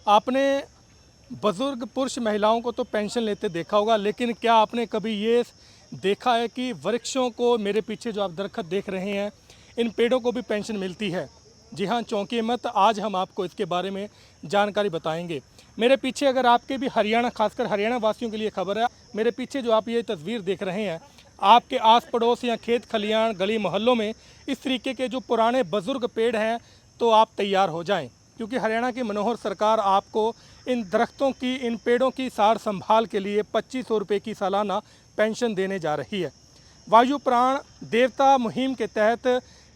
आपने बुज़ुर्ग पुरुष महिलाओं को तो पेंशन लेते देखा होगा, लेकिन क्या आपने कभी ये देखा है कि वृक्षों को, मेरे पीछे जो आप दरख्त देख रहे हैं, इन पेड़ों को भी पेंशन मिलती है? जी हाँ, चौंकिए मत, आज हम आपको इसके बारे में जानकारी बताएंगे। मेरे पीछे, अगर आपके भी हरियाणा, खासकर हरियाणा वासियों के लिए खबर है, मेरे पीछे जो आप ये तस्वीर देख रहे हैं, आपके आस पड़ोस या खेत खलियान, गली मोहल्लों में इस तरीके के जो पुराने बुज़ुर्ग पेड़ हैं, तो आप तैयार हो जाएं, क्योंकि हरियाणा की मनोहर सरकार आपको इन दरख्तों की, इन पेड़ों की सार संभाल के लिए 2500 रुपये की सालाना पेंशन देने जा रही है। वायु प्राण देवता मुहिम के तहत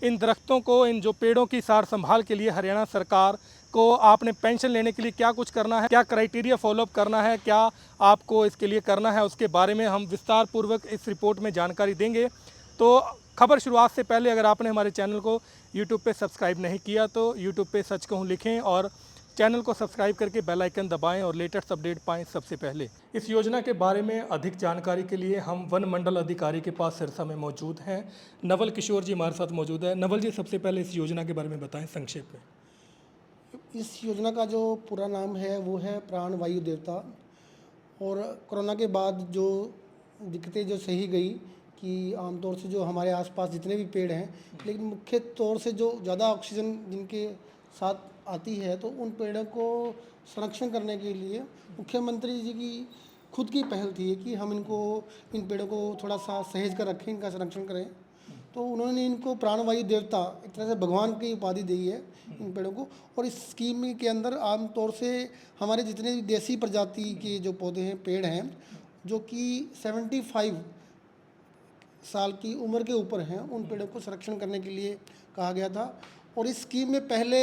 इन दरख्तों को, इन जो पेड़ों की सार संभाल के लिए हरियाणा सरकार को आपने पेंशन लेने के लिए क्या कुछ करना है, क्या क्राइटेरिया फॉलोअप करना है, क्या आपको इसके लिए करना है, उसके बारे में हम विस्तार पूर्वक इस रिपोर्ट में जानकारी देंगे। तो खबर शुरुआत से पहले अगर आपने हमारे चैनल को यूट्यूब पे सब्सक्राइब नहीं किया तो यूट्यूब पे सच कहूँ लिखें और चैनल को सब्सक्राइब करके बेल आइकन दबाएं और लेटेस्ट अपडेट पाएं सबसे पहले। इस योजना के बारे में अधिक जानकारी के लिए हम वन मंडल अधिकारी के पास सिरसा में मौजूद हैं। नवल किशोर जी हमारे साथ मौजूद है। नवल जी, सबसे पहले इस योजना के बारे में बताएं संक्षेप में। इस योजना का जो पूरा नाम है वो है प्राण वायु देवता। और कोरोना के बाद जो दिक्कतें जो सही गई कि आमतौर से जो हमारे आसपास जितने भी पेड़ हैं, लेकिन मुख्य तौर से जो ज़्यादा ऑक्सीजन जिनके साथ आती है, तो उन पेड़ों को संरक्षण करने के लिए मुख्यमंत्री जी की खुद की पहल थी कि हम इन पेड़ों को थोड़ा सा सहेज कर रखें, इनका संरक्षण करें। तो उन्होंने इनको प्राणवायु देवता, एक तरह से भगवान की उपाधि दी है इन पेड़ों को। और इस स्कीम के अंदर आमतौर से हमारे जितने भी देसी प्रजाति के जो पौधे हैं, पेड़ हैं, जो कि 75 साल की उम्र के ऊपर हैं, उन पेड़ों को संरक्षण करने के लिए कहा गया था। और इस स्कीम में पहले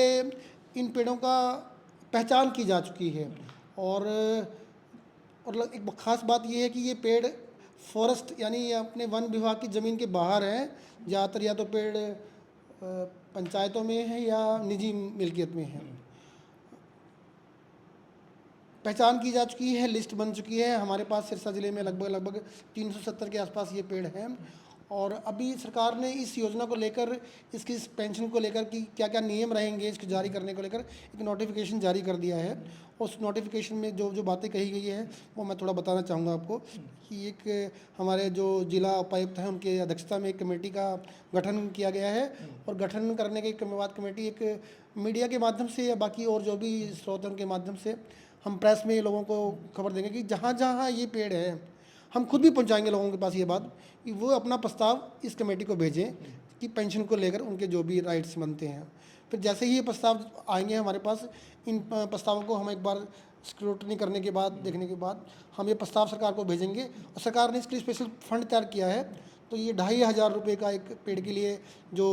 इन पेड़ों का पहचान की जा चुकी है। और एक ख़ास बात यह है कि ये पेड़ फॉरेस्ट यानी अपने वन विभाग की ज़मीन के बाहर हैं। ज़्यादातर या तो पेड़ पंचायतों में है या निजी मिल्कियत में है। पहचान की जा चुकी है, लिस्ट बन चुकी है। हमारे पास सिरसा ज़िले में लगभग 370 के आसपास ये पेड़ हैं। और अभी सरकार ने इस योजना को लेकर, इसकी इस पेंशन को लेकर कि क्या क्या नियम रहेंगे इसको जारी करने को लेकर एक नोटिफिकेशन जारी कर दिया है। उस नोटिफिकेशन में जो जो बातें कही गई है वो मैं थोड़ा बताना चाहूँगा आपको। कि एक हमारे जो जिला उपायुक्त हैं, उनके अध्यक्षता में एक कमेटी का गठन किया गया है। और गठन करने के बाद कमेटी एक मीडिया के माध्यम से या बाकी और जो भी स्रोत हैं उनके माध्यम से हम प्रेस में लोगों को खबर देंगे कि जहाँ जहाँ ये पेड़ है, हम खुद भी पहुंचाएंगे लोगों के पास ये बात कि वो अपना प्रस्ताव इस कमेटी को भेजें कि पेंशन को लेकर उनके जो भी राइट्स बनते हैं। फिर जैसे ही ये प्रस्ताव आएंगे हमारे पास, इन प्रस्तावों को हम एक बार स्क्रूटनी करने के बाद, देखने के बाद, हम ये प्रस्ताव सरकार को भेजेंगे। और सरकार ने इसके लिए स्पेशल फंड तैयार किया है। तो ये 2500 रुपये का एक पेड़ के लिए जो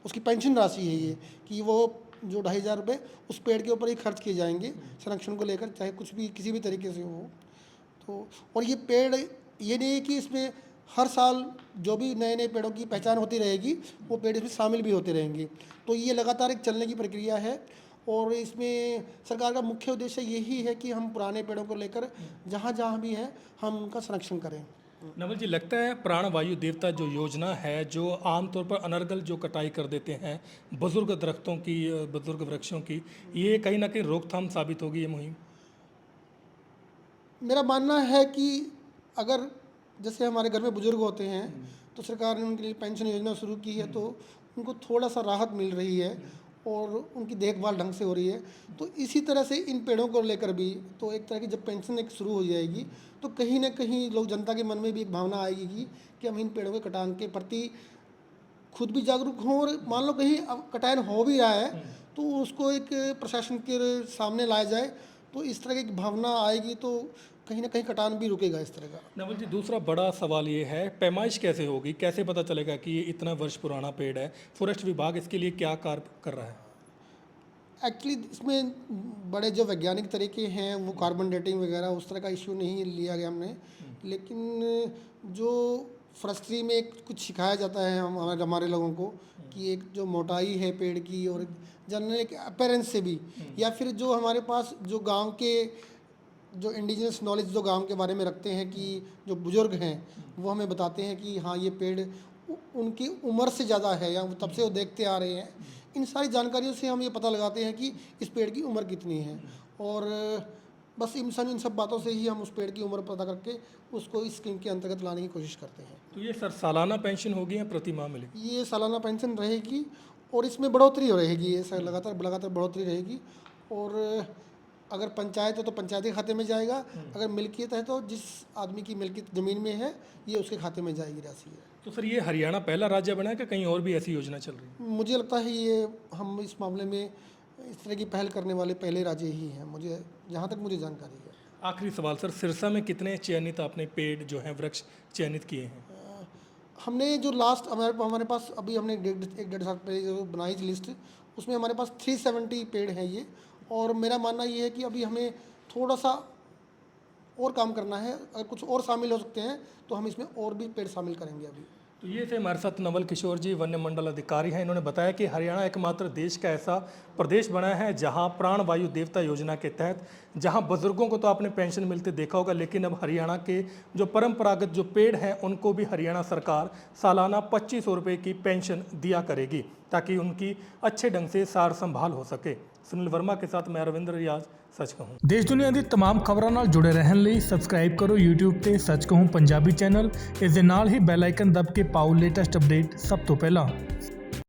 उसकी पेंशन राशि है, ये कि वो जो 2500 रुपये उस पेड़ के ऊपर ही खर्च किए जाएंगे संरक्षण को लेकर, चाहे कुछ भी किसी भी तरीके से हो। तो और ये पेड़, ये नहीं है कि इसमें हर साल जो भी नए नए पेड़ों की पहचान होती रहेगी, वो पेड़ इसमें शामिल भी होते रहेंगे। तो ये लगातार एक चलने की प्रक्रिया है। और इसमें सरकार का मुख्य उद्देश्य यही है कि हम पुराने पेड़ों को लेकर जहाँ जहाँ भी है हम उनका संरक्षण करें। नवल जी, लगता है प्राण वायु देवता जो योजना है, जो आमतौर पर अनर्गल जो कटाई कर देते हैं बुजुर्ग दरख्तों की, बुजुर्ग वृक्षों की, ये कहीं ना कहीं रोकथाम साबित होगी ये मुहिम? मेरा मानना है कि अगर जैसे हमारे घर में बुजुर्ग होते हैं, तो सरकार ने उनके लिए पेंशन योजना शुरू की है, तो उनको थोड़ा सा राहत मिल रही है और उनकी देखभाल ढंग से हो रही है। तो इसी तरह से इन पेड़ों को लेकर भी तो एक तरह की जब पेंशन एक शुरू हो जाएगी, तो कहीं ना कहीं लोग, जनता के मन में भी एक भावना आएगी कि हम इन पेड़ों के कटान के प्रति खुद भी जागरूक हों। और मान लो कहीं अब कटान हो भी रहा है तो उसको एक प्रशासन के सामने लाया जाए, तो इस तरह की एक भावना आएगी, तो कहीं ना कहीं कटान भी रुकेगा इस तरह का। नवल जी, दूसरा बड़ा सवाल ये है, पैमाइश कैसे होगी? कैसे पता चलेगा कि ये इतना वर्ष पुराना पेड़ है? फॉरेस्ट विभाग इसके लिए क्या कार्य कर रहा है? एक्चुअली इसमें बड़े जो वैज्ञानिक तरीके हैं, वो कार्बन डेटिंग वगैरह उस तरह का इशू नहीं लिया गया हमने। लेकिन जो फॉरेस्ट्री में एक कुछ सिखाया जाता है हमारे हमारे लोगों को कि एक जो मोटाई है पेड़ की, और जनरल एक अपीयरेंस से भी, या फिर जो हमारे पास जो गांव के जो इंडिजिनस नॉलेज जो गांव के बारे में रखते हैं, कि जो बुज़ुर्ग हैं वो हमें बताते हैं कि हाँ ये पेड़ उनकी उम्र से ज़्यादा है या तब से वो देखते आ रहे हैं। इन सारी जानकारियों से हम ये पता लगाते हैं कि इस पेड़ की उम्र कितनी है। और बस इन सब बातों से ही हम उस पेड़ की उम्र पता करके उसको इस स्कीम के अंतर्गत लाने की कोशिश करते हैं। तो ये सर सालाना पेंशन होगी या प्रति माह मिलेगी? ये सालाना पेंशन रहेगी और इसमें बढ़ोतरी हो रहेगी, ये सर लगातार बढ़ोतरी रहेगी। और अगर पंचायत है तो पंचायत के खाते में जाएगा, अगर मिल्कियत है तो जिस आदमी की मिल्कियत ज़मीन में है ये उसके खाते में जाएगी राशि है। तो सर ये हरियाणा पहला राज्य बना है कि कहीं और भी ऐसी योजना चल रही है? मुझे लगता है ये हम इस मामले में इस तरह की पहल करने वाले पहले राज्य ही हैं, मुझे जहाँ तक मुझे जानकारी है। आखिरी सवाल सर, सिरसा में कितने चयनित आपने पेड़ जो हैं वृक्ष चयनित किए हैं? हमने जो लास्ट हमारे पास अभी हमने एक डेढ़ साल पहले जो बनाई थी लिस्ट, उसमें हमारे पास 370 पेड़ हैं ये। और मेरा मानना ये है कि अभी हमें थोड़ा सा और काम करना है, अगर कुछ और शामिल हो सकते हैं तो हम इसमें और भी पेड़ शामिल करेंगे अभी। तो ये थे हमारे साथ नवल किशोर जी, वन्य मंडल अधिकारी हैं। इन्होंने बताया कि हरियाणा एकमात्र देश का ऐसा प्रदेश बना है जहां प्राण वायु देवता योजना के तहत जहां बुजुर्गों को तो आपने पेंशन मिलते देखा होगा, लेकिन अब हरियाणा के जो परंपरागत जो पेड़ हैं उनको भी हरियाणा सरकार सालाना 2500 रुपये की पेंशन दिया करेगी ताकि उनकी अच्छे ढंग से सार संभाल हो सके। सुनील वर्मा के साथ मैं रविंद्र रियाज, सच कहूँ। देश दुनिया ਦੀ तमाम खबरों ਨਾਲ जुड़े रहने ਲਈ सब्सक्राइब करो YouTube ਤੇ सच कहूँ पंजाबी चैनल। इस ਦੇ ਨਾਲ ही बैल आइकन दब के पाओ लेटेस्ट अपडेट सब तो पहला।